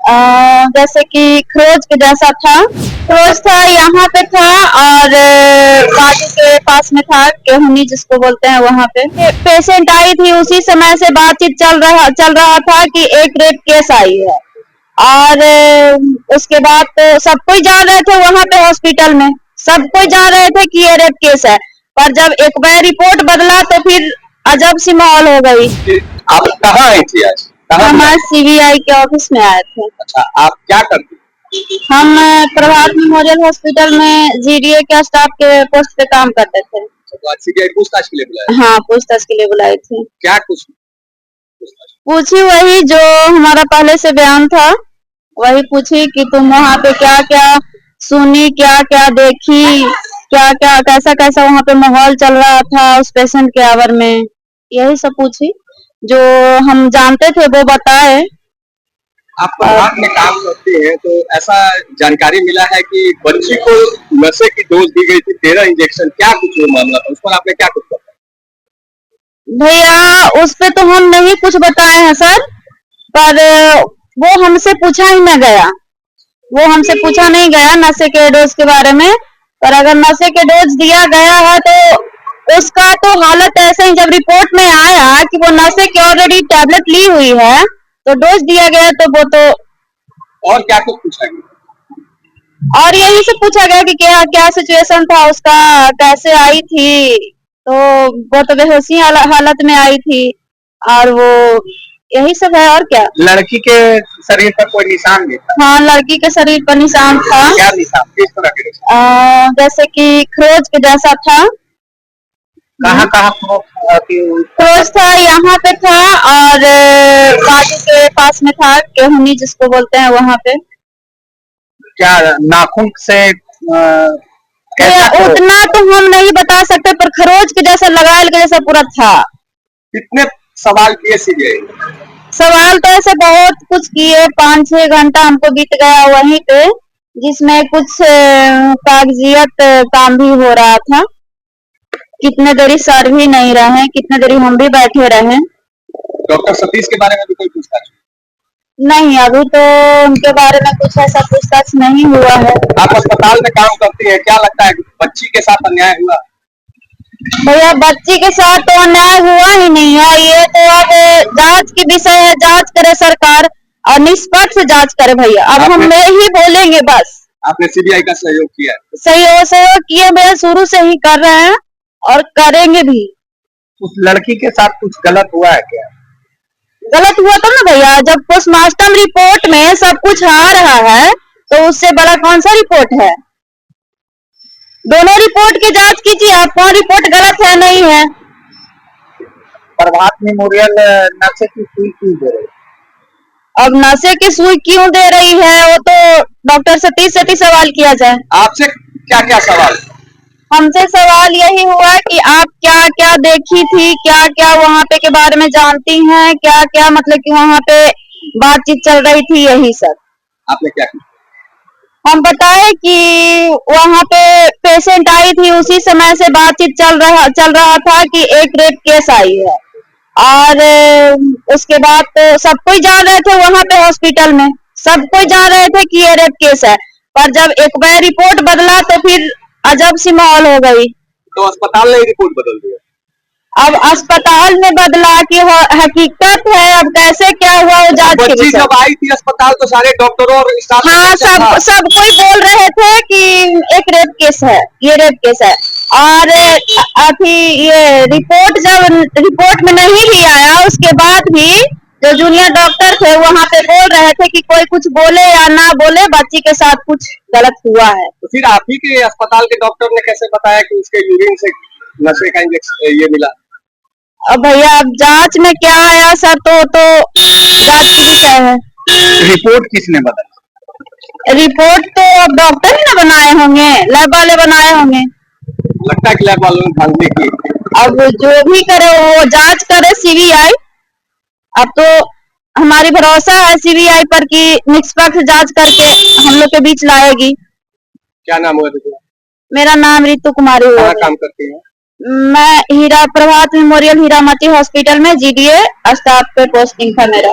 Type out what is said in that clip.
जैसे कि खरोच के जैसा था, खरोच था यहाँ पे था और बाजू के पास में था, केहुनी जिसको बोलते हैं वहाँ पे पेशेंट आई थी। उसी समय से बातचीत चल रहा था कि एक रेप केस आई है और उसके बाद तो सब कोई जान रहे थे वहाँ पे हॉस्पिटल में, सब कोई जान रहे थे कि ये रेप केस है। पर जब एक बार रिपोर्ट बदला तो फिर अजब सी माहौल हो गई। आप कहाँ आई थी आज? हम आज सीबीआई के ऑफिस में आए थे। अच्छा, आप क्या करती? हम प्रभात मेमोरियल हॉस्पिटल में जीडीए के स्टाफ के पोस्ट पे काम करते थे। तो आज सीबीआई पूछताछ के लिए बुलाया? हाँ, पूछताछ के लिए बुलाए थे। क्या कुछ पूछी? वही जो हमारा पहले से बयान था, वही पूछी कि तुम वहाँ पे क्या क्या सुनी, क्या क्या देखी, क्या क्या कैसा कैसा वहाँ पे माहौल चल रहा था उस पेशेंट के आवर में, यही सब पूछी। जो हम जानते थे वो बताए। आप प्रभात में काम करते हैं तो ऐसा जानकारी मिला है कि बच्ची को नशे की डोज दी गई थी 13 इंजेक्शन, क्या कुछ वो मामला था? उस पर आपने क्या कुछ बताया? भैया उस पे तो हम नहीं कुछ बताए हैं सर, पर वो हमसे पूछा ही न गया, वो हमसे पूछा नहीं गया नशे के डोज के बारे में। पर अगर नशे के डोज दिया गया है तो उसका तो हालत ऐसे ही जब रिपोर्ट में आया कि वो नशे की ऑलरेडी टैबलेट ली हुई है तो डोज दिया गया, तो वो तो और क्या कुछ पूछा गया? और यही से पूछा गया कि क्या क्या सिचुएशन था उसका, कैसे आई थी, तो वो तो बेहोशी हालत में आई थी और वो यही सब है। और क्या? लड़की के शरीर पर कोई निशान भी था? हाँ, लड़की के शरीर पर निशान था। क्या निशान? किस तरह के निशान? जैसे कि खरोच के जैसा था। कहाँ कहाँ खरोच था? यहाँ पे था और बाजू के पास में था, केहुनी जिसको बोलते हैं वहाँ पे। क्या नाखून से उतना तो हम नहीं बता सकते, पर खरोच के जैसा लगायल के जैसा पूरा था। कितने सवाल किए सीबीआई? सवाल तो ऐसे बहुत कुछ किए, 5-6 घंटा हमको बीत गया वहीं पे, जिसमें कुछ कागजियत काम भी हो रहा था। कितने देरी सर भी नहीं रहे, कितने देरी हम भी बैठे रहे। डॉक्टर सतीश के बारे में भी कोई पूछताछ? नहीं, अभी तो उनके बारे में कुछ ऐसा पूछताछ नहीं हुआ है। आप अस्पताल में काम करती है, क्या लगता है बच्ची के साथ अन्याय हुआ? भैया बच्ची के साथ तो अन्याय हुआ ही नहीं है, ये तो अब जांच की विषय है, जांच करे सरकार और निष्पक्ष जांच करे भैया। अब हम यही बोलेंगे बस। आपने सीबीआई का सहयोग किया? सहयोग किए भैया, शुरू से ही कर रहे हैं और करेंगे भी। उस लड़की के साथ कुछ गलत हुआ है क्या? गलत हुआ तो ना भैया, जब पोस्टमार्टम रिपोर्ट में सब कुछ आ रहा है तो उससे बड़ा कौन सा रिपोर्ट है? दोनों रिपोर्ट की जांच कीजिए आप, कौन रिपोर्ट गलत है नहीं है। प्रभात मेमोरियल नशे की सुई क्यों दे रही है? अब नशे की सुई क्यों दे रही है वो तो डॉक्टर सतीश से सवाल किया जाए। आपसे क्या क्या सवाल? हमसे सवाल यही हुआ कि आप क्या क्या देखी थी, क्या क्या वहाँ पे के बारे में जानती हैं, क्या क्या मतलब कि वहाँ पे बातचीत चल रही थी, यही सब। आपने क्या किया? हम बताए कि वहाँ पे पेशेंट आई थी, उसी समय से बातचीत चल रहा था कि एक रेप केस आई है और उसके बाद तो सब कोई जान रहे थे वहाँ पे हॉस्पिटल में, सब कोई जान रहे थे कि ये रेप केस है। पर जब एक बार रिपोर्ट बदला तो फिर अजब सी माहौल हो गई। तो अस्पताल ने रिपोर्ट बदल दिया? अब अस्पताल में बदला कि हकीकत है, अब कैसे क्या हुआ वो जांच की बच्ची जब आई थी अस्पताल तो सारे डॉक्टरों और स्टाफ हाँ सब कोई बोल रहे थे कि एक रेप केस है, ये रेप केस है। और अभी ये रिपोर्ट में नहीं भी आया, उसके बाद भी जो जूनियर डॉक्टर थे वहाँ पे बोल रहे थे कि कोई कुछ बोले या ना बोले, बच्ची के साथ कुछ गलत हुआ है। तो फिर आप ही के अस्पताल के डॉक्टर ने कैसे बताया कि उसके यूरिन से नशे का इंजेक्शन ये मिला? अब भैया अब जांच में क्या आया सर, तो जांच की विषय है। रिपोर्ट किसने बदला? रिपोर्ट तो अब डॉक्टर ही ना बनाए होंगे, लैब वाले बनाए होंगे। लगता है कि लैब वालों ने धांधली की। अब जो भी करे वो जांच करे सीबीआई। अब तो हमारी भरोसा है सीबीआई पर कि निष्पक्ष जांच करके हम लोग के बीच लाएगी। क्या नाम हुआ तुझे? मेरा नाम रितु कुमारी हुआ। कहाँ काम करती है? मैं प्रभात मेमोरियल हीरामती हॉस्पिटल में जीडीए स्टाफ पे पोस्टिंग था मेरा।